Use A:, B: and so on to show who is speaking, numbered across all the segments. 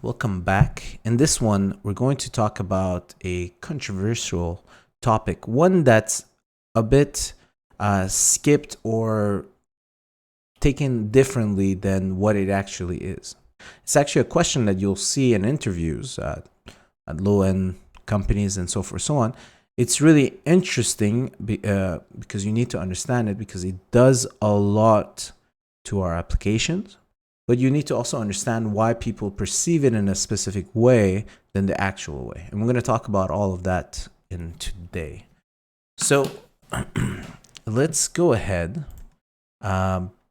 A: Welcome back. In this one, we're going to talk about a controversial topic, one that's a bit skipped or taken differently than what it actually is. It's actually a question that you'll see in interviews at low-end companies and so forth, so on. It's really interesting because you need to understand it because it does a lot to our applications. But you need to also understand why people perceive it in a specific way than the actual way. And we're going to talk about all of that in today. So let's go ahead.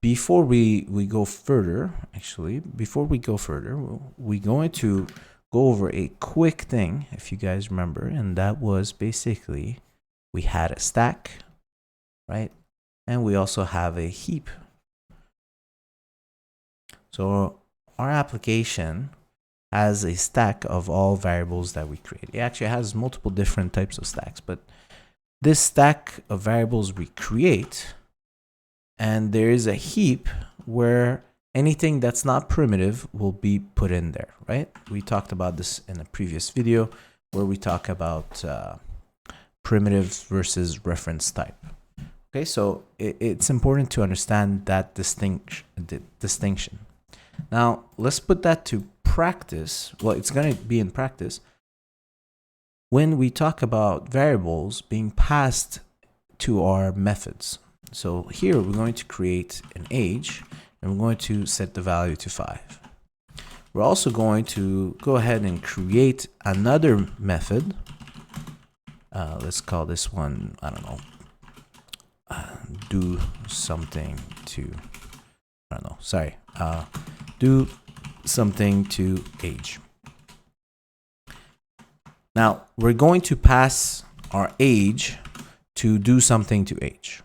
A: Before we go further, we're going to go over a quick thing, if you guys remember. And that was basically we had a stack, right? And we also have a heap. So our application has a stack of all variables that we create. It actually has multiple different types of stacks, but this stack of variables we create, and there is a heap where anything that's not primitive will be put in there, right? We talked about this in a previous video where we talk about primitive versus reference type. Okay, so it's important to understand that distinction. Now, let's put that to practice. Well, it's going to be in practice when we talk about variables being passed to our methods. So here we're going to create an age and we're going to set the value to 5. We're also going to go ahead and create another method. Let's call this one, I don't know, do something to, I don't know, sorry. Do something to age. Now, we're going to pass our age to do something to age.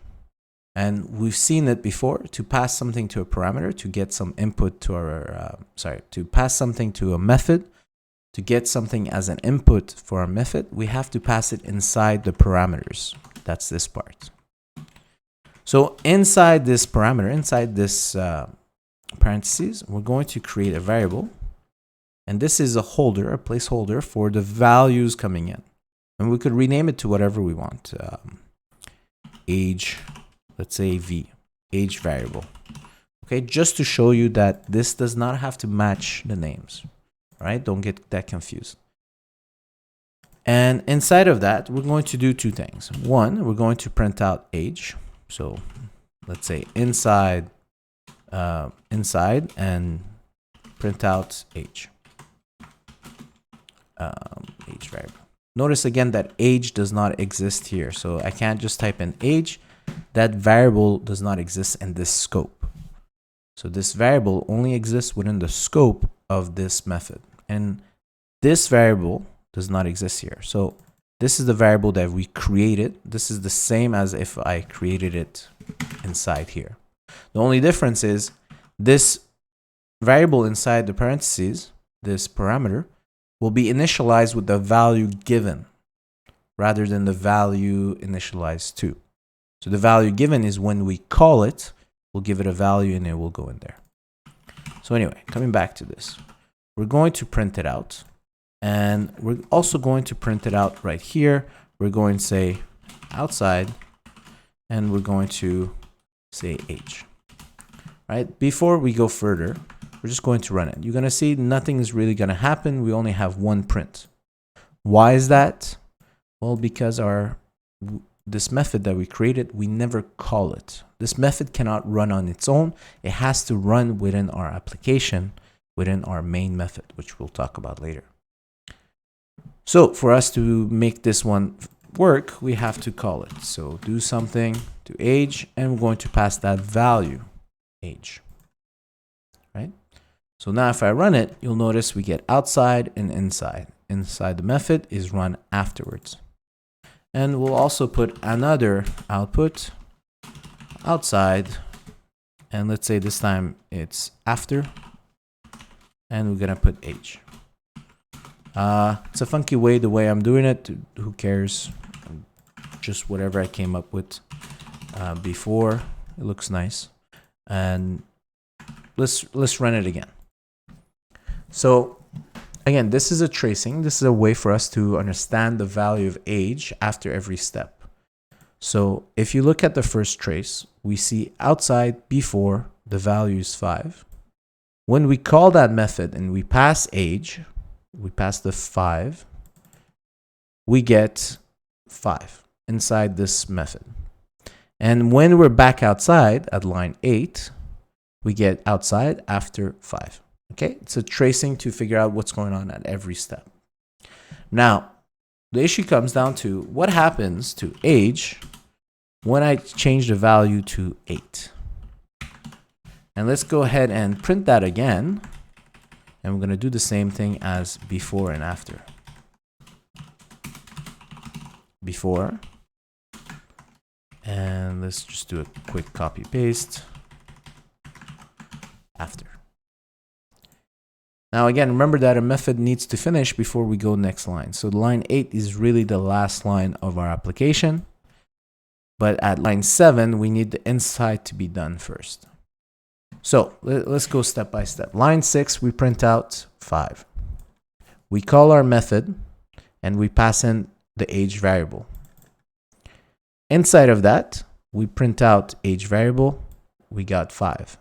A: And we've seen it before, to pass something to a parameter, to get some input to our, to pass something to a method, to get something as an input for our method, we have to pass it inside the parameters. That's this part. So inside this parameter, inside this parentheses, we're going to create a variable, and this is a holder, a placeholder for the values coming in, and we could rename it to whatever we want. Age, let's say v, age variable. Okay, just to show you that this does not have to match the names, right? Don't get that confused. And inside of that, we're going to do two things. One, we're going to print out age. So let's say inside and print out age. Age variable. Notice again that age does not exist here. So I can't just type in age. That variable does not exist in this scope. So this variable only exists within the scope of this method. And this variable does not exist here. So this is the variable that we created. This is the same as if I created it inside here. The only difference is this variable inside the parentheses, this parameter, will be initialized with the value given rather than the value initialized to. So the value given is when we call it, we'll give it a value and it will go in there. So anyway, coming back to this, we're going to print it out. And we're also going to print it out right here. We're going to say outside, and we're going to say age. Right? Before we go further, we're just going to run it. You're going to see nothing is really going to happen. We only have one print. Why is that? Well, because this method that we created, we never call it. This method cannot run on its own. It has to run within our application, within our main method, which we'll talk about later. So for us to make this one work, we have to call it. So do something to age, and we're going to pass that value, age, right? So now if I run it, you'll notice we get outside and inside. Inside the method is run afterwards. And we'll also put another output outside, and let's say this time it's after, and we're gonna put age. It's a funky way, the way I'm doing it. Who cares? Just whatever I came up with before. It looks nice. And let's run it again. So Again, this is a tracing. This is a way for us to understand the value of age after every step. So if you look at the first trace, we see outside before the value is 5. When we call that method and we pass age, we pass the 5, we get 5 inside this method. And when we're back outside at line 8, we get outside after 5. Okay, it's a tracing to figure out what's going on at every step. Now, the issue comes down to what happens to age when I change the value to 8. And let's go ahead and print that again. And we're going to do the same thing as before and after. Before. And let's just do a quick copy paste. After. Now again, remember that a method needs to finish before we go next line. So line 8 is really the last line of our application. But at line 7, we need the inside to be done first. So let's go step by step. Line 6, we print out 5. We call our method and we pass in the age variable. Inside of that, we print out age variable. We got 5.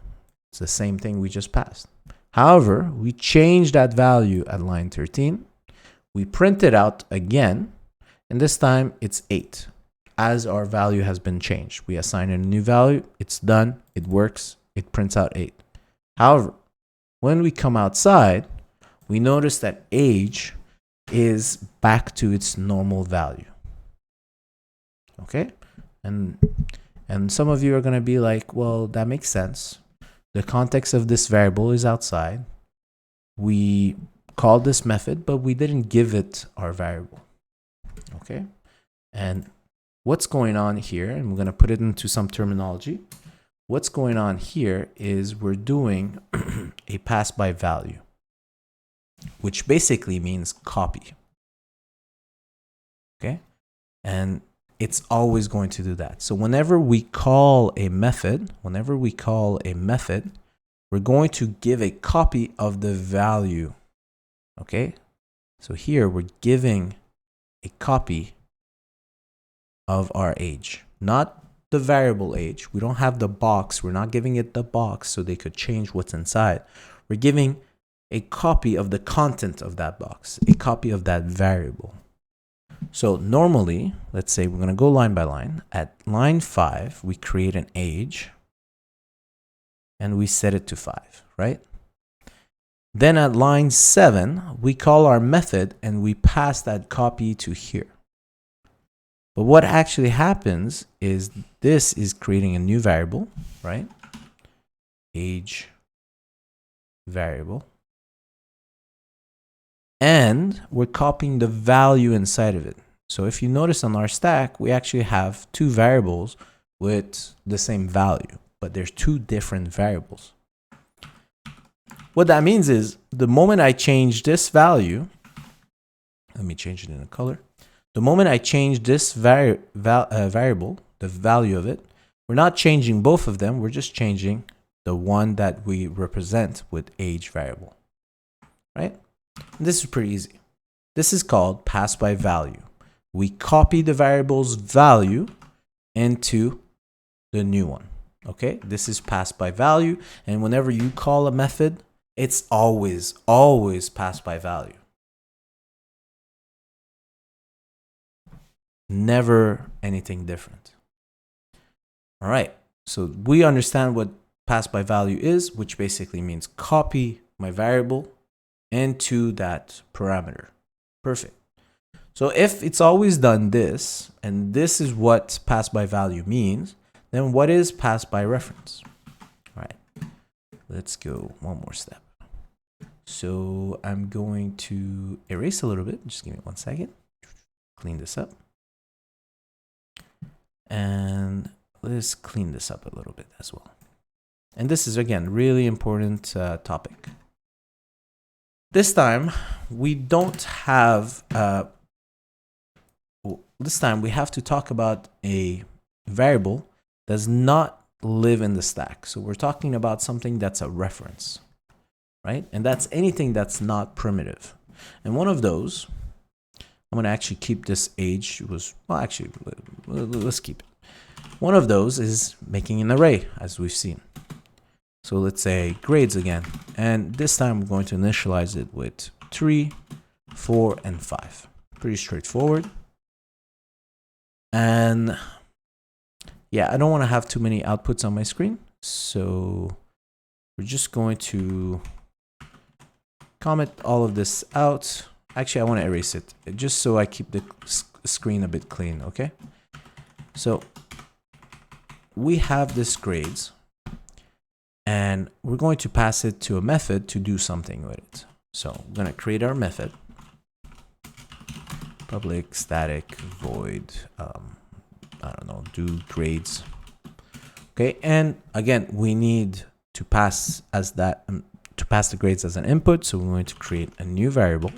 A: It's the same thing we just passed. However, we change that value at line 13. We print it out again, and this time it's 8. As our value has been changed, we assign a new value. It's done. It works. It prints out 8. However, when we come outside, we notice that age is back to its normal value. Okay? And some of you are going to be like, well, that makes sense. The context of this variable is outside. We called this method, but we didn't give it our variable. Okay? And what's going on here, and we're going to put it into some terminology. What's going on here is we're doing a pass by value, which basically means copy. Okay? And it's always going to do that. So whenever we call a method, we're going to give a copy of the value. Okay? So here we're giving a copy of our age, not the variable age. We don't have the box. We're not giving it the box so they could change what's inside. We're giving a copy of the content of that box, a copy of that variable. So normally, let's say we're going to go line by line. At line 5, we create an age and we set it to 5, right? Then at line 7, we call our method and we pass that copy to here. But what actually happens is this is creating a new variable, right? Age variable. And we're copying the value inside of it. So if you notice on our stack, we actually have 2 variables with the same value, but there's 2 different variables. What that means is the moment I change this value, let me change it in a color. The moment I change this variable, the value of it, we're not changing both of them. We're just changing the one that we represent with age variable, right? And this is pretty easy. This is called pass by value. We copy the variable's value into the new one. Okay, this is pass by value. And whenever you call a method, it's always pass by value. Never anything different. All right, so we understand what pass by value is, which basically means copy my variable into that parameter. Perfect. So if it's always done this, and this is what pass by value means, then what is pass by reference? All right, let's go one more step. So I'm going to erase a little bit. Just give me 1 second. Clean this up. And let's clean this up a little bit as well. And this is, again, really important topic. This time, we don't have, this time we have to talk about a variable that does not live in the stack. So we're talking about something that's a reference, right? And that's anything that's not primitive. And one of those, I'm going to actually keep this age. Well, actually, let's keep it. One of those is making an array, as we've seen. So let's say grades again. And this time we're going to initialize it with 3, 4, and 5. Pretty straightforward. And yeah, I don't want to have too many outputs on my screen. So we're just going to comment all of this out. Actually, I want to erase it just so I keep the screen a bit clean, okay? So we have this grades, and we're going to pass it to a method to do something with it. So we're going to create our method, public static void, I don't know, do grades. Okay, and again, we need to pass as that to pass the grades as an input. So we're going to create a new variable,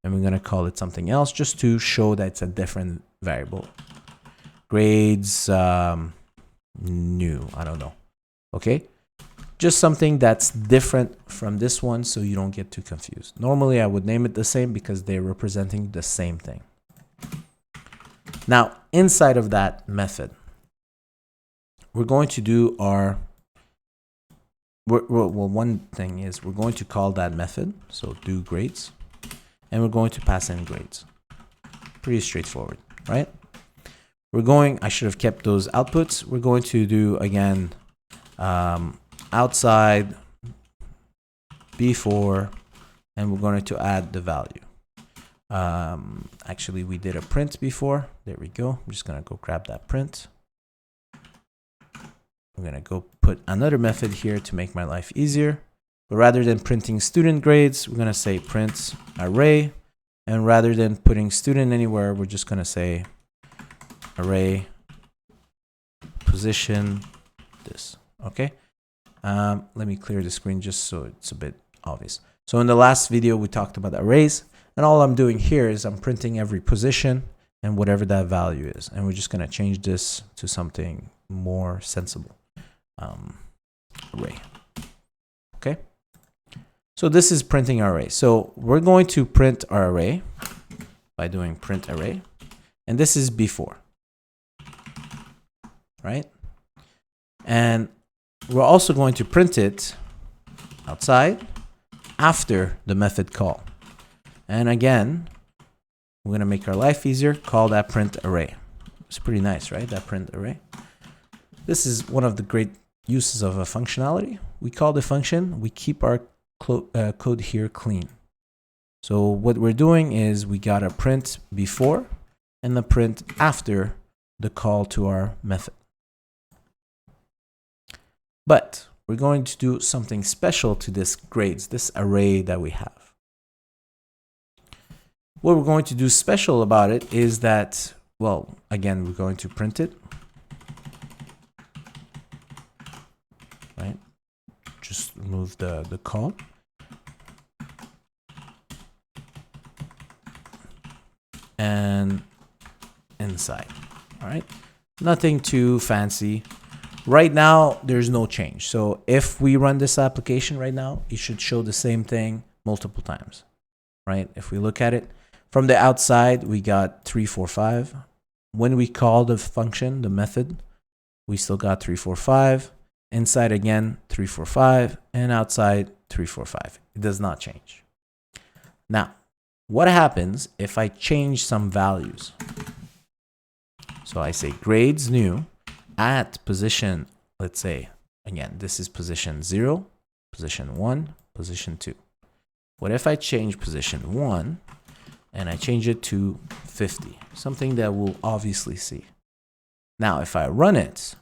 A: and we're going to call it something else just to show that it's a different variable. Grades new, I don't know. Okay, just something that's different from this one so you don't get too confused. Normally I would name it the same because they're representing the same thing. Now inside of that method, we're going to do our well, one thing is we're going to call that method, so do grades, and we're going to pass in grades. Pretty straightforward, right? I should have kept those outputs. We're going to do again outside before, and we're going to add the value. Actually, we did a print before. There we go. I'm just going to go grab that print. I'm going to go put another method here to make my life easier. But rather than printing student grades, we're going to say print array. And rather than putting student anywhere, we're just going to say array position this. Okay. Let me clear the screen just so it's a bit obvious. So in the last video, we talked about arrays. And all I'm doing here is I'm printing every position and whatever that value is. And we're just going to change this to something more sensible. Array. Okay. So this is printing our array. So we're going to print our array by doing print array. And this is before. Right? And we're also going to print it outside after the method call. And again, we're going to make our life easier, call that print array. It's pretty nice, right? That print array. This is one of the great uses of a functionality. We call the function, we keep our code here clean. So what we're doing is we got a print before and the print after the call to our method. But we're going to do something special to this grades, this array that we have. What we're going to do special about it is that, well, again, we're going to print it. Right? Just remove the call. And inside. All right. Nothing too fancy. Right now, there's no change. So if we run this application right now, it should show the same thing multiple times. Right? If we look at it from the outside, we got 3, 4, 5. When we call the function, the method, we still got 3, 4, 5. Inside again, 3, 4, 5. And outside, 3, 4, 5. It does not change. Now, what happens if I change some values? So I say grades new at position, let's say, again, this is position 0, position 1, position 2. What if I change position 1 and I change it to 50? Something that we'll obviously see. Now, if I run it,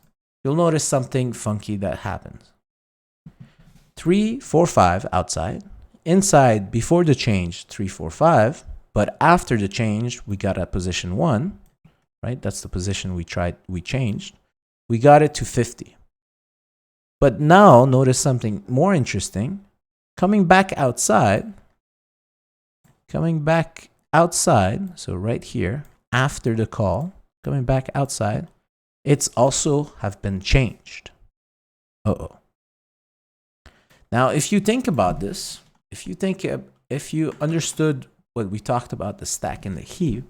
A: you'll notice something funky that happens. 3, 4, 5 outside. Inside, before the change, 3, 4, 5. But after the change, we got at position 1. Right? That's the position we changed. We got it to 50. But now, notice something more interesting. Coming back outside, so right here, after the call, coming back outside, it's also have been changed. Uh-oh. Now, if you think about this, if you think if you understood what we talked about, the stack and the heap,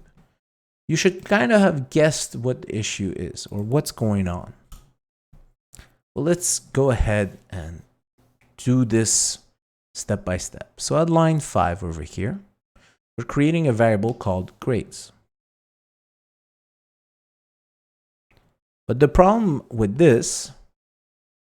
A: you should kind of have guessed what the issue is or what's going on. Well, let's go ahead and do this step by step. So at line 5 over here, we're creating a variable called grades. But the problem with this,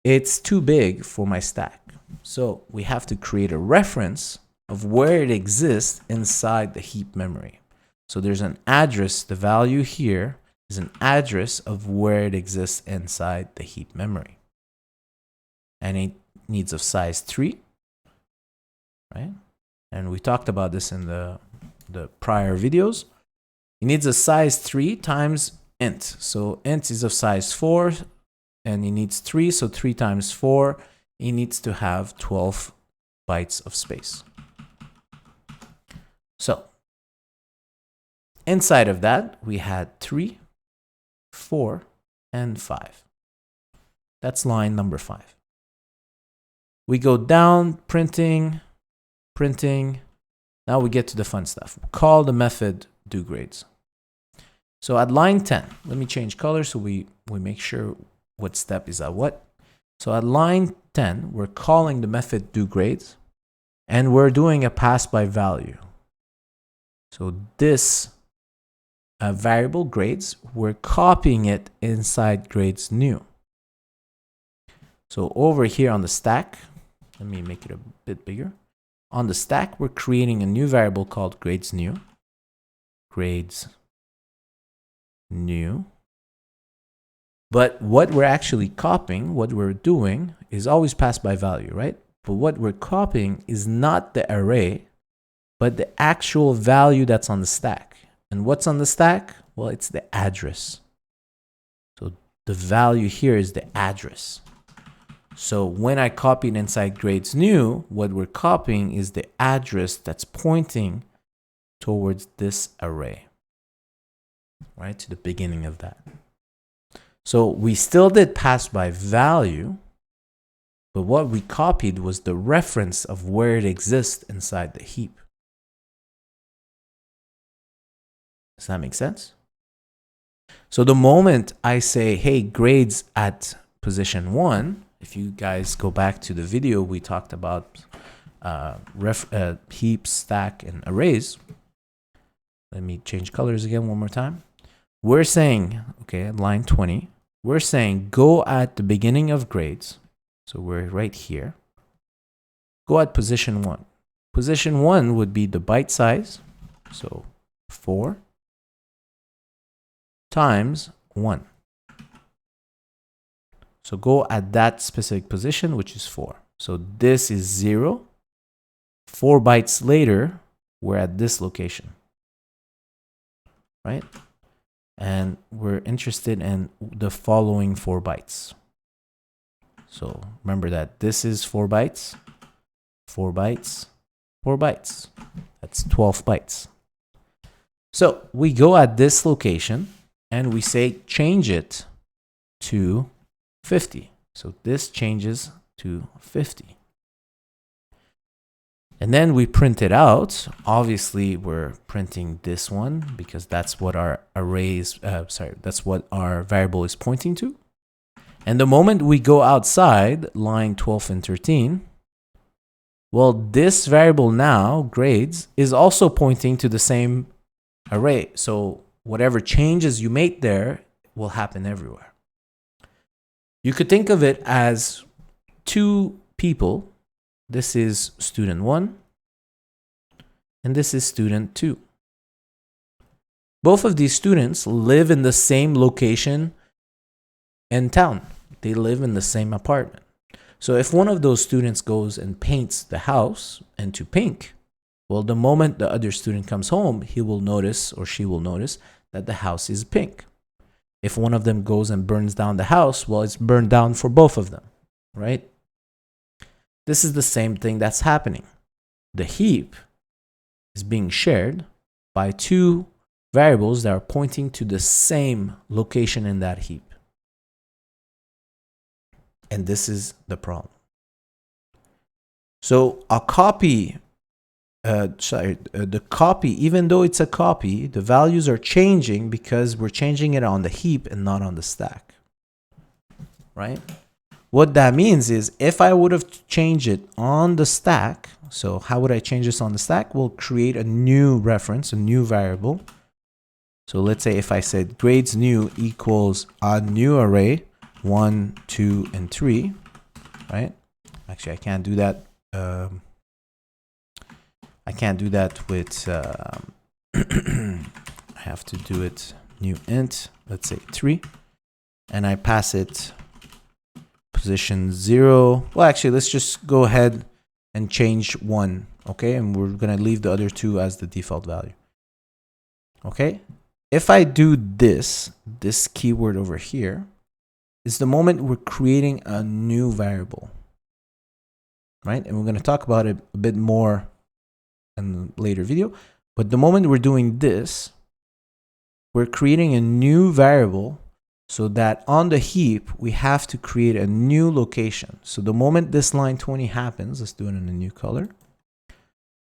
A: it's too big for my stack. So we have to create a reference of where it exists inside the heap memory. So there's an address, the value here is an address of where it exists inside the heap memory. And it needs of size 3, right? And we talked about this in the prior videos. It needs a size 3 times int. So int is of size 4 and it needs 3. So 3 times 4, it needs to have 12 bytes of space. So inside of that, we had 3, 4, and 5. That's line number 5. We go down, printing. Now we get to the fun stuff. Call the method doGrades. So at line 10, let me change color so we make sure what step is at what. So at line 10, we're calling the method doGrades, and we're doing a pass by value. So this variable grades, we're copying it inside grades new. So over here on the stack, let me make it a bit bigger. On the stack, we're creating a new variable called grades new. Grades new. But what we're actually copying, what we're doing is always pass by value, right? But what we're copying is not the array, but the actual value that's on the stack. And what's on the stack? Well, it's the address. So the value here is the address. So when I copied inside grades new, what we're copying is the address that's pointing towards this array, right? To the beginning of that. So we still did pass by value, but what we copied was the reference of where it exists inside the heap. Does that make sense? So the moment I say, hey, grades at position 1, if you guys go back to the video, we talked about heaps, stack, and arrays. Let me change colors again one more time. We're saying, okay, line 20, we're saying go at the beginning of grades. So we're right here. Go at position 1. Position 1 would be the byte size. So 4 times 1. So go at that specific position, which is 4. So this is 0. 4 bytes later, we're at this location, right? And we're interested in the following 4 bytes. So remember that this is 4 bytes, 4 bytes, 4 bytes. That's 12 bytes. So we go at this location and we say change it to 50. So this changes to 50. And then we print it out. Obviously, we're printing this one because that's what our that's what our variable is pointing to. And the moment we go outside line 12 and 13, well, this variable now, grades, is also pointing to the same array. So whatever changes you make there will happen everywhere. You could think of it as 2 people. This is student 1, and this is student 2. Both of these students live in the same location in town. They live in the same apartment. So if one of those students goes and paints the house into pink, well, the moment the other student comes home, he will notice or she will notice that the house is pink. If one of them goes and burns down the house, well, it's burned down for both of them, right? This is the same thing that's happening. The heap is being shared by 2 variables that are pointing to the same location in that heap. And this is the problem. So a copy the copy, even though it's a copy, the values are changing because we're changing it on the heap and not on the stack, right? What that means is if I would have changed it on the stack, so how would I change this on the stack? We'll create a new reference, a new variable. So let's say if I said grades new equals a new array, 1, 2, and 3, right? Actually, I can't do that. I can't do that with, I have to do it new int, let's say 3, and I pass it position 0. Well, actually, let's just go ahead and change 1, okay? And we're going to leave the other 2 as the default value, okay? If I do this keyword over here is the moment we're creating a new variable, right? And we're going to talk about it a bit more in a later video. But the moment we're doing this, we're creating a new variable so that on the heap, we have to create a new location. So the moment this line 20 happens, let's do it in a new color.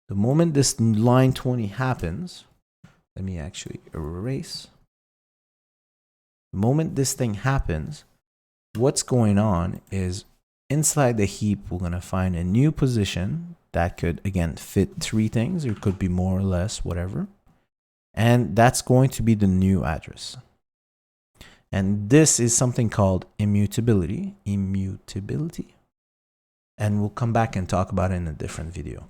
A: The moment this line 20 happens, let me actually erase. The moment this thing happens, what's going on is inside the heap, we're going to find a new position that could, again, fit 3 things. It could be more or less, whatever. And that's going to be the new address. And this is something called immutability. Immutability. And we'll come back and talk about it in a different video.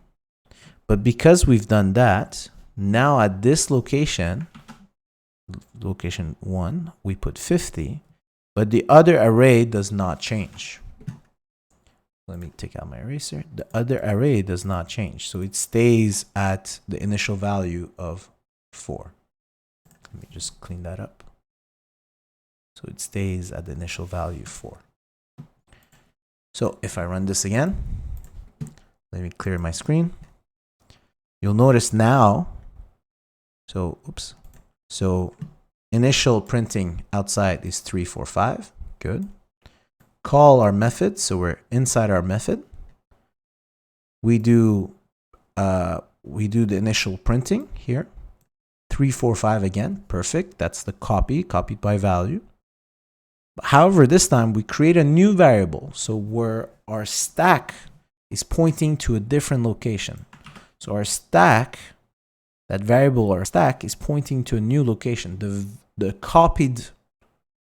A: But because we've done that, now at this location, location 1, we put 50, but the other array does not change. Let me take out my eraser. The other array does not change. So it stays at the initial value of 4. Let me just clean that up. So it stays at the initial value 4. So if I run this again, let me clear my screen. You'll notice now, so initial printing outside is 3, 4, 5. Good. Call our method, so we're inside our method. We do the initial printing here. 3, 4, 5 again. Perfect. That's the copied by value. However, this time we create a new variable. So where our stack is pointing to a different location. So our stack, that variable or stack is pointing to a new location. The copied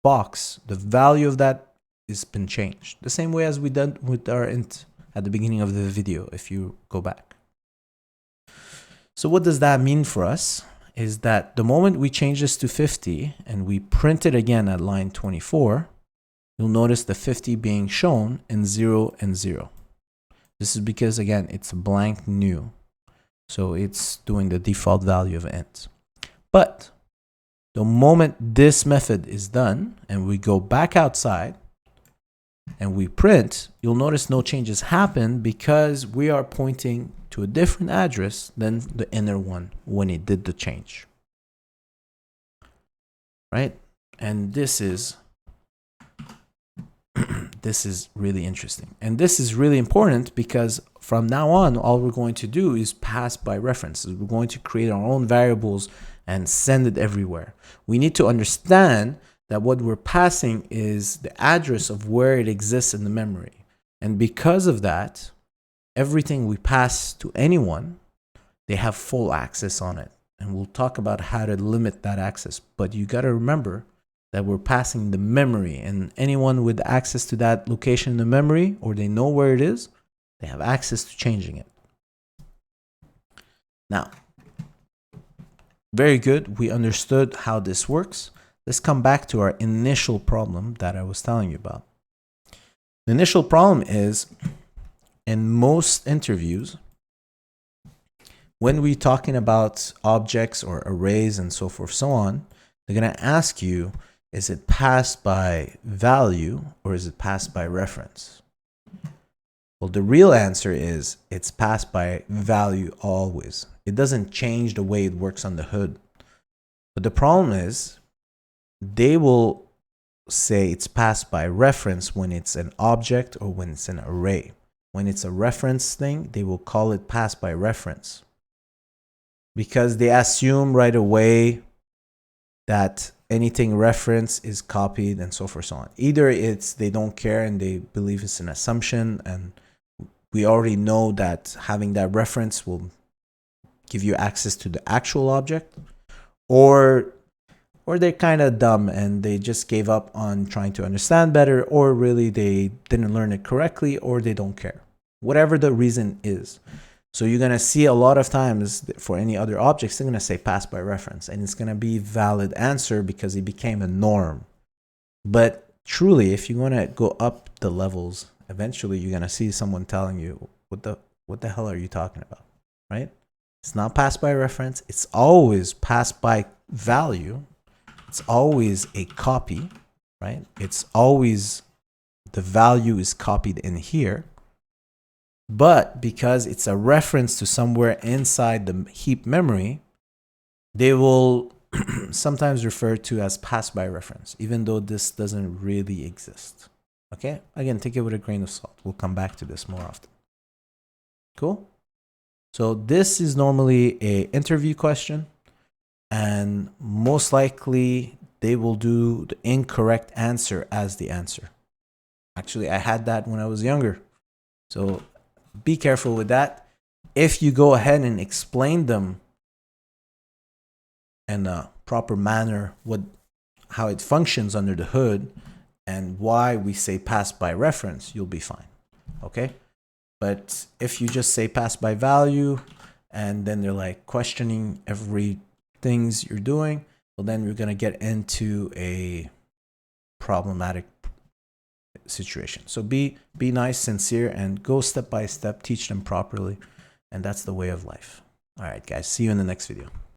A: box, the value of that has been changed. The same way as we did with our int at the beginning of the video, if you go back. So what does that mean for us? Is that the moment we change this to 50 and we print it again at line 24, you'll notice the 50 being shown in 0 and 0. This is because, again, it's blank new. So it's doing the default value of int. But the moment this method is done and we go back outside and we print, you'll notice no changes happen because we are pointing to a different address than the inner one when it did the change. Right? And this is really interesting. And this is really important because from now on, all we're going to do is pass by references. We're going to create our own variables and send it everywhere. We need to understand that what we're passing is the address of where it exists in the memory. And because of that, everything we pass to anyone, they have full access on it. And we'll talk about how to limit that access. But you got to remember that we're passing the memory, and anyone with access to that location in the memory, or they know where it is, they have access to changing it. Now, very good. We understood how this works. Let's come back to our initial problem that I was telling you about. The initial problem is, in most interviews, when we're talking about objects or arrays and so forth, so on, they're going to ask you, is it passed by value or is it passed by reference? Well, the real answer is it's passed by value always. It doesn't change the way it works on the hood. But the problem is they will say it's passed by reference when it's an object or when it's an array. When it's a reference thing, they will call it passed by reference. because they assume right away that anything reference is copied and so forth, so on. Either it's they don't care and they believe it's an assumption, and we already know that having that reference will give you access to the actual object, or they're kind of dumb and they just gave up on trying to understand better, or really they didn't learn it correctly, or they don't care. Whatever the reason is. So you're going to see a lot of times for any other objects, they're going to say pass by reference, and it's going to be valid answer because it became a norm. But truly, if you want to go up the levels, eventually you're going to see someone telling you, what the hell are you talking about, right? It's not pass by reference. It's always pass by value. It's always a copy, right? It's always the value is copied in here. But because it's a reference to somewhere inside the heap memory, they will sometimes refer to as pass by reference, even though this doesn't really exist. Okay? Again, take it with a grain of salt. We'll come back to this more often. Cool? So this is normally an interview question, and most likely they will do the incorrect answer as the answer. Actually, I had that when I was younger. So be careful with that. If you go ahead and explain them in a proper manner, how it functions under the hood and why we say pass by reference, you'll be fine. Okay? But if you just say pass by value and then they're like questioning every things you're doing, well, then we're going to get into a problematic situation. So be nice, sincere, and go step by step, teach them properly. And that's the way of life. All right, guys, see you in the next video.